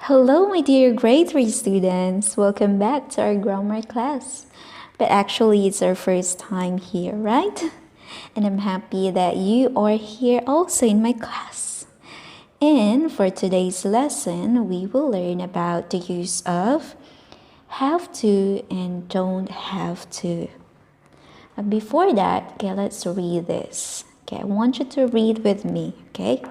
Hello, my dear grade 3 students. Welcome back to our grammar class. But actually, it's our first time here, right? And I'm happy that you are here also in my class. And for today's lesson, we will learn about the use of have to and don't have to. But before that, okay, let's read this. Okay, I want you to read with me, okay?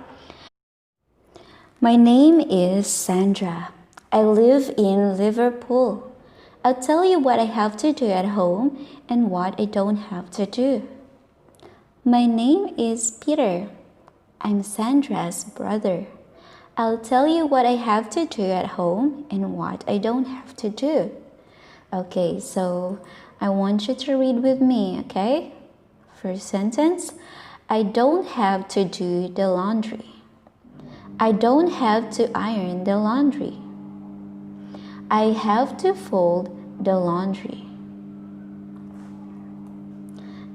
My name is Sandra. I live in Liverpool. I'll tell you what I have to do at home and what I don't have to do. My name is Peter. I'm Sandra's brother. I'll tell you what I have to do at home and what I don't have to do. Okay, so I want you to read with me, okay? First sentence, I don't have to do the laundry. I don't have to iron the laundry. I have to fold the laundry.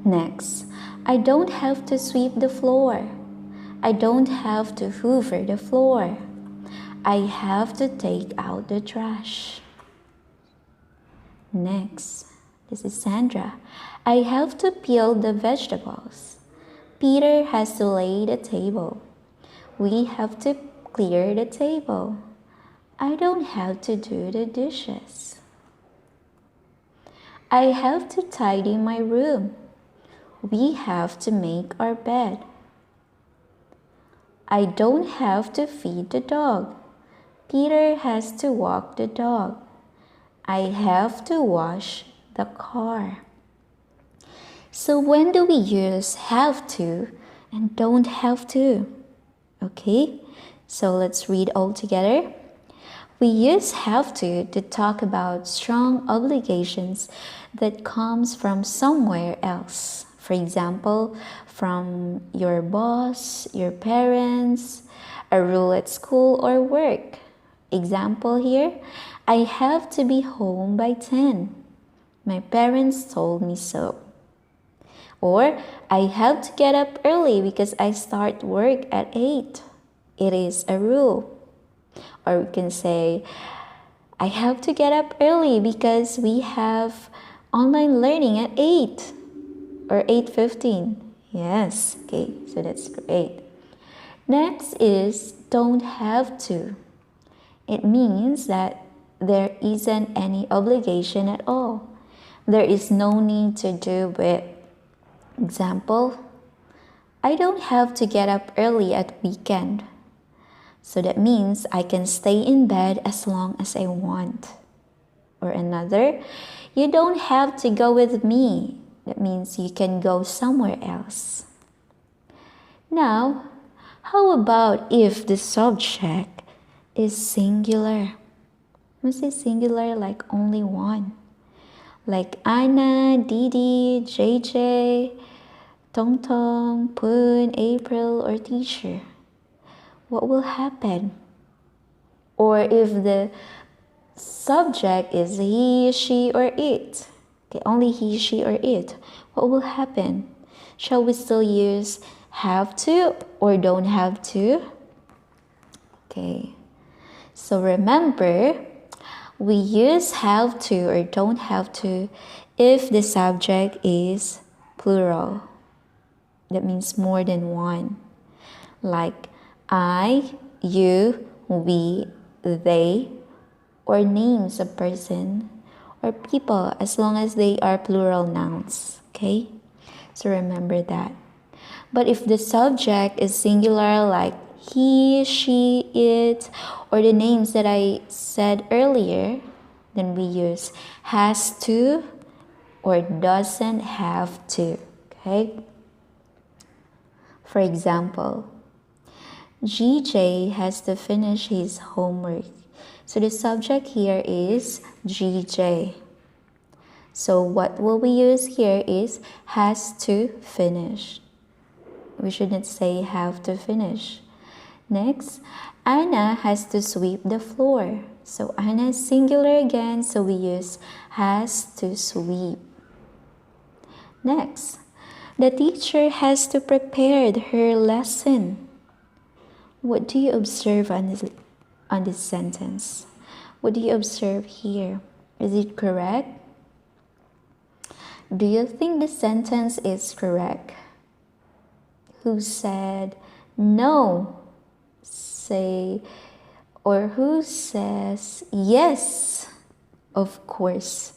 Next, I don't have to sweep the floor. I don't have to hoover the floor. I have to take out the trash. Next, this is Sandra. I have to peel the vegetables. Peter has to lay the table. We have to clear the table. I don't have to do the dishes. I have to tidy my room. We have to make our bed. I don't have to feed the dog. Peter has to walk the dog. I have to wash the car. So when do we use have to and don't have to? Okay, so let's read all together. We use have to talk about strong obligations that comes from somewhere else. For example, from your boss, your parents, a rule at school or work. Example here, I have to be home by 10. My parents told me so. Or, I have to get up early because I start work at 8. It is a rule. Or we can say, I have to get up early because we have online learning at 8 or 8:15. Yes, okay, so that's great. Next is don't have to. It means that there isn't any obligation at all. There is no need to do it. Example, I don't have to get up early at weekend. So that means I can stay in bed as long as I want. Or another, you don't have to go with me. That means you can go somewhere else. Now, how about if the subject is singular? We say singular like only one. Like Anna, Didi, JJ, Tong Tong, Poon, April, or teacher. What will happen? Or if the subject is he, she, or it, okay, only he, she, or it, what will happen? Shall we still use have to or don't have to? Okay, so remember, we use have to or don't have to if the subject is plural. That means more than one. Like I, you, we, they, or names of person or people as long as they are plural nouns. Okay? So remember that. But if the subject is singular like he, she, it, or the names that I said earlier, then we use has to or doesn't have to. Okay? For example, GJ has to finish his homework. So the subject here is GJ. So what will we use here is has to finish. We shouldn't say have to finish. Next, Anna has to sweep the floor. So Anna is singular again, so we use has to sweep. Next, the teacher has to prepare her lesson. What do you observe on this? on this sentence? What do you observe here? Is it correct? Do you think the sentence is correct? Who said no? Say, or who says yes? Of course,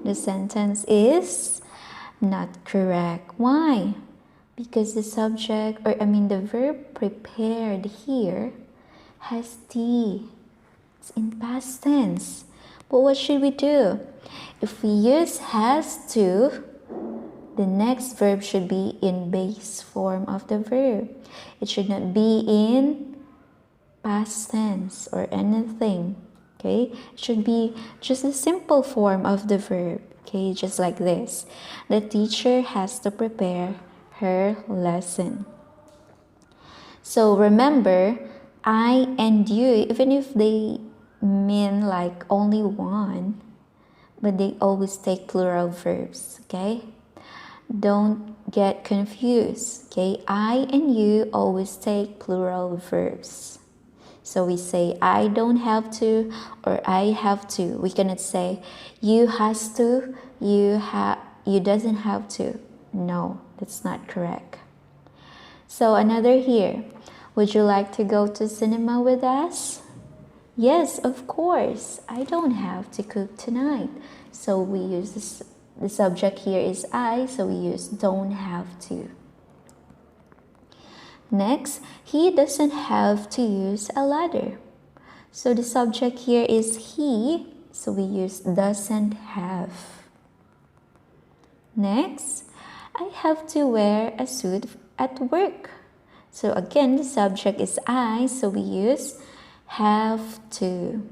the sentence is not correct. Why? Because the subject, or the verb prepared here has T. It's in past tense. But what should we do? If we use has to, the next verb should be in base form of the verb. It should not be in past tense or anything. Okay? It should be just a simple form of the verb. Okay? Just like this. The teacher has to prepare her lesson. So remember, I and you, even if they mean like only one, but they always take plural verbs, okay? Don't get confused, okay? I and you always take plural verbs. So we say I don't have to or I have to. We cannot say you has to, you doesn't have to. No, that's not correct. So another here. Would you like to go to cinema with us? Yes, of course. I don't have to cook tonight. So we use this, the subject here is I, so we use don't have to. Next, he doesn't have to use a ladder. So the subject here is he, so we use doesn't have. Next, I have to wear a suit at work. So again, the subject is I, so we use have to.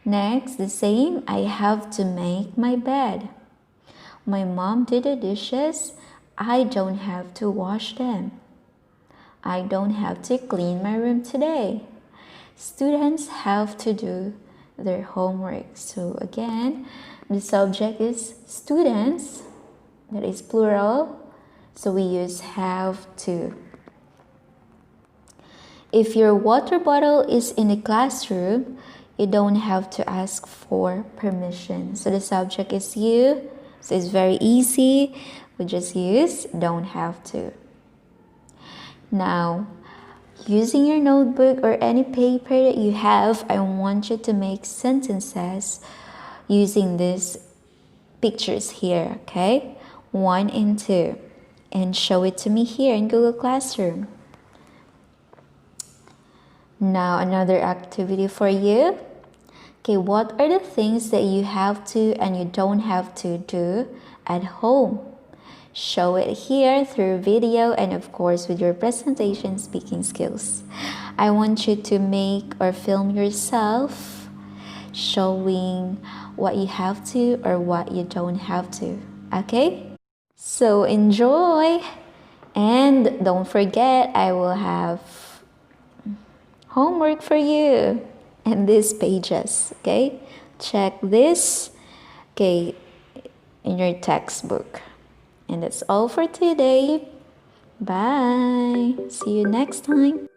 Next, the same, I have to make my bed. My mom did the dishes. I don't have to wash them. I don't have to clean my room today. Students have to do their homework. So again, the subject is students, that is plural, so we use have to. If your water bottle is in the classroom, you don't have to ask for permission. So the subject is you, so it's very easy. We just use don't have to. Now, using your notebook or any paper that you have, I want you to make sentences using these pictures here, okay? 1 and 2. And show it to me here in Google Classroom. Now, another activity for you. Okay, what are the things that you have to and you don't have to do at home? Show it here through video and of course with your presentation speaking skills. I want you to make or film yourself showing what you have to or what you don't have to. Okay? So enjoy, and don't forget I will have homework for you and these pages, okay? Check this, okay, in your textbook. And that's all for today. Bye. See you next time.